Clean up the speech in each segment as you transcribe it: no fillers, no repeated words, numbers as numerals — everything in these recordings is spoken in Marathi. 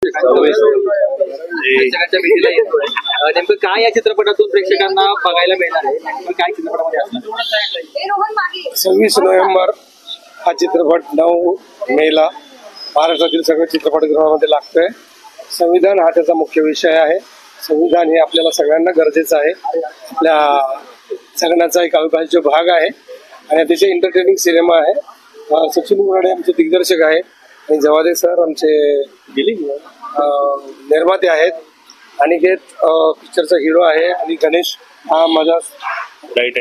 प्रेक्षकांच्या भेटीला येतोय, नेमकं काय या चित्रपटातून प्रेक्षकांना बघायला मिळणार आहे, नेमकं काय चित्रपटामध्ये असणार? 26 नोव्हेंबर हा चित्रपट 9 मेला महाराष्ट्रातील सगळ्या चित्रपटगृहामध्ये लागतोय. संविधान हा त्याचा मुख्य विषय आहे. संविधान हे आपल्याला सगळ्यांना गरजेचं आहे. आपल्या सगळ्यांचा एक अविभाज्य भाग आहे आणि अतिशय एंटरटेनिंग सिनेमा आहे. सचिन मुराडे आमचे दिग्दर्शक आहेत आणि जवादे सर आमचे निर्माते आहेत. अनिकेत पिक्चरचा हिरो आहे आणि गणेश हा माझा राईट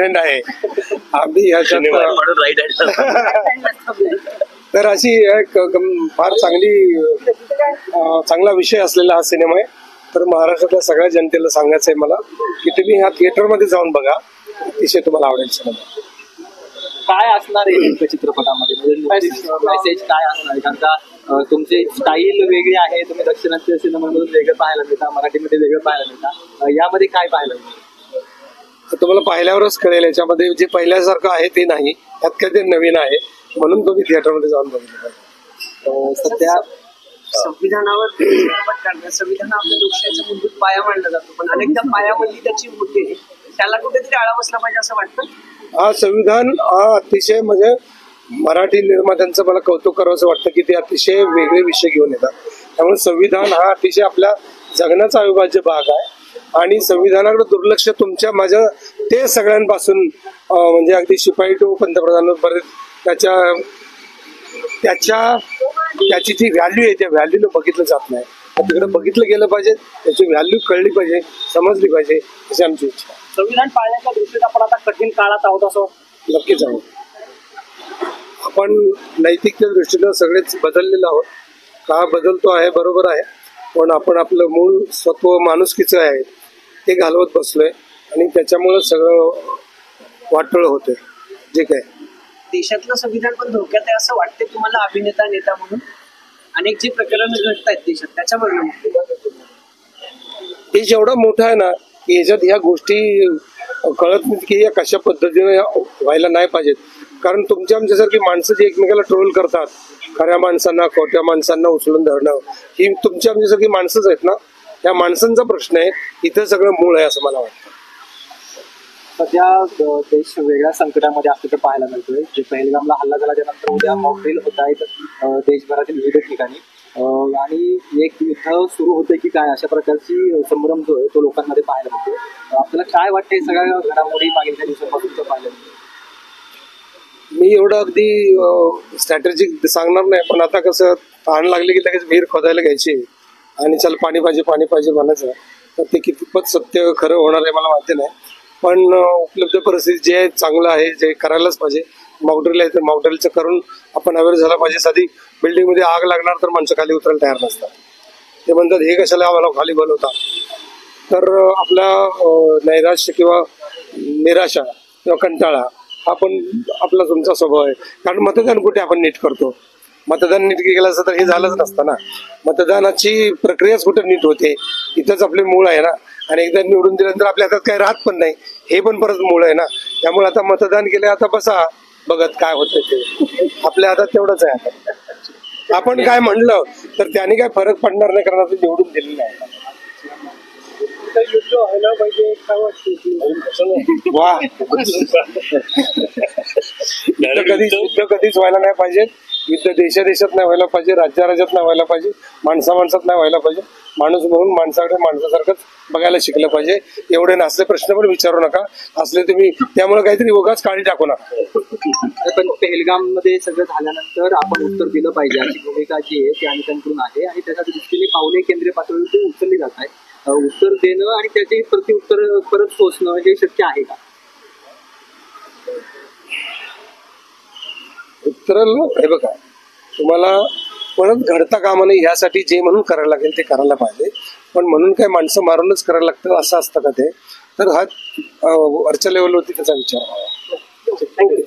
हँड आहे. अगदी ह्याच्यात तर अशी एक फार चांगला विषय असलेला हा सिनेमा आहे. तर महाराष्ट्रातल्या सगळ्या जनतेला सांगायचं आहे मला की तुम्ही ह्या थिएटरमध्ये जाऊन बघा, अतिशय तुम्हाला आवडेल सिनेमा. काय असणार आहे नेमकं चित्रपटामध्ये, मेसेज काय असणार आहे? कारण का तुमची स्टाईल वेगळी आहे, तुम्ही दक्षिणात्य सिनेमामधून वेगळं पाहायला मिळता, मराठीमध्ये वेगळं पाहायला मिळता, यामध्ये काय पाहायला मिळतं? तुम्हाला पाहिल्यावरच कळेल. याच्यामध्ये जे पहिल्यासारखं आहे ते नाही, त्यात काही ते नवीन आहे, म्हणून तुम्ही थिएटरमध्ये जाऊन बघितलं. सध्या संविधानावर चित्रपट काढण्यात संविधान आपल्या लोकशाहीचा मूलभूत पाया मानला जातो, पण अनेकदा पायामध्ये त्याची होते, त्याला कुठेतरी आळा बसला पाहिजे असं वाटतं. हा संविधान हा अतिशय म्हणजे मराठी निर्मात्यांचं मला कौतुक करावंसं वाटतं की ते अतिशय वेगळे विषय घेऊन येतात. त्यामुळे संविधान हा अतिशय आपल्या जगण्याचा अविभाज्य भाग आहे आणि संविधानाकडे दुर्लक्ष तुमच्या माझ्या ते सगळ्यांपासून म्हणजे अगदी शिपाई टू पंतप्रधानांपर्यंत त्याची जी व्हॅल्यू आहे त्या व्हॅल्यूला बघितलं जात नाही. तिकडे बघितलं गेलं पाहिजे, त्याची व्हॅल्यू कळली पाहिजे, समजली पाहिजे, अशी आमची इच्छा. संविधान पाळण्याच्या दृष्टीत आपण आता कठीण काळात आहोत असं नक्कीच आहोत. आपण नैतिकतेच्या दृष्टीनं सगळेच बदललेलो आहोत. काळ बदलतो आहे, बरोबर आहे, पण आपण आपलं मूळ स्वत्व माणुसकीचं आहे ते घालवत बसलोय आणि त्याच्यामुळं सगळं वाटोळ होतंय. जे काय देशातलं संविधान पण धोक्यात आहे असं वाटते तुम्हाला, अभिनेता नेता म्हणून अनेक जे प्रकरण घडत आहेत देशात त्याच्यामुळे? देश एवढा मोठा आहे ना की याच्यात ह्या गोष्टी कळत नाहीत की या कशा पद्धतीने व्हायला नाही पाहिजेत. कारण तुमच्या आमच्यासारखी माणसं जी एकमेकाला ट्रोल करतात, खऱ्या माणसांना खोट्या माणसांना उचलून धरणं, ही तुमच्या आमच्यासारखी माणसंच आहेत ना. या माणसांचा प्रश्न आहे, इथं सगळं मूळ आहे असं मला वाटतं. सध्या देश वेगळ्या संकटामध्ये असल्याचं पाहायला मिळतोय. जे पहलगामला हल्ला झाला त्यानंतर उद्या मॉक ड्रिल होत आहेत देशभरातील विविध ठिकाणी आणि एक युद्ध सुरू होतंय की काय, अशा प्रकारची संभ्रम जो आहे तो लोकांमध्ये पाहायला मिळतोय. आपल्याला काय वाटतंय सगळ्या घडामोडी मागील काही दिवसांपासून पाहायला मिळतोय? मी एवढं अगदी स्ट्रॅटेजिक सांगणार नाही, पण आता कसं तहान लागली की लगेच विहीर खोदायला घ्यायची आणि चल पाणी पाहिजे म्हणायचं, तर ते कितपत सत्य खरं होणार आहे मला माहिती नाही. पण उपलब्ध परिस्थिती जे चांगलं आहे, जे करायलाच पाहिजे. मॉकड्रिल आहे तर मॉकड्रिलचं करून आपण अवेअर झाला पाहिजे. साधी बिल्डिंगमध्ये आग लागणार तर माणसं खाली उतरायला तयार नसतात. ते म्हणतात हे कशाला आम्हाला खाली बोलवतात. तर आपला नैराश्य किंवा निराशा किंवा कंटाळा हा पण आपला तुमचा स्वभाव आहे. कारण मतदान कुठे आपण नीट करतो, मतदान नीट केलं असतं तर हे झालंच नसतं ना. मतदानाची प्रक्रियाच कुठे नीट होते, इथंच आपले मूळ आहे ना. आणि एकदा निवडून दिल्यानंतर आपल्या हातात काही राहत पण नाही, हे पण परत मूळ आहे ना. त्यामुळे आता मतदान केलं, आता बसा बघत काय होतं ते. आपल्या हातात तेवढंच आहे. आता आपण काय म्हणलं तर त्याने काय फरक पडणार नाही, कारण आपण निवडून दिलेलं आहे. युद्ध व्हायला पाहिजे वा युद्ध कधीच व्हायला नाही पाहिजे. युद्ध देशात नाही व्हायला पाहिजे, राज्यात नाही व्हायला पाहिजे, माणसात नाही व्हायला पाहिजे. माणूस म्हणून माणसाकडे माणसासारखंच बघायला शिकलं पाहिजे. एवढे नसले प्रश्न पण विचारू नका, असले तुम्ही त्यामुळे काहीतरी उगाच काळी टाकू नका. पण पहलगाम मध्ये सगळं झाल्यानंतर आपण उत्तर दिलं पाहिजे अशी भूमिका जी आहे ती अनेकांकडून आहे आणि त्याच्या दृष्टीने पावले केंद्रीय पातळीवर उचलली जात आहे. उत्तर देणं आणि त्याचे प्रत्युत्तर परत पोचणं हे शक्य आहे का? उत्तर हे बघा, तुम्हाला परत घडता कामा नये यासाठी जे म्हणून करायला लागेल ते करायला पाहिजे. पण म्हणून काय माणसं मारूनच करायला लागतं असं असतं का ते? तर हा वरच्या लेवलवरती त्याचा विचार. थँक्यू.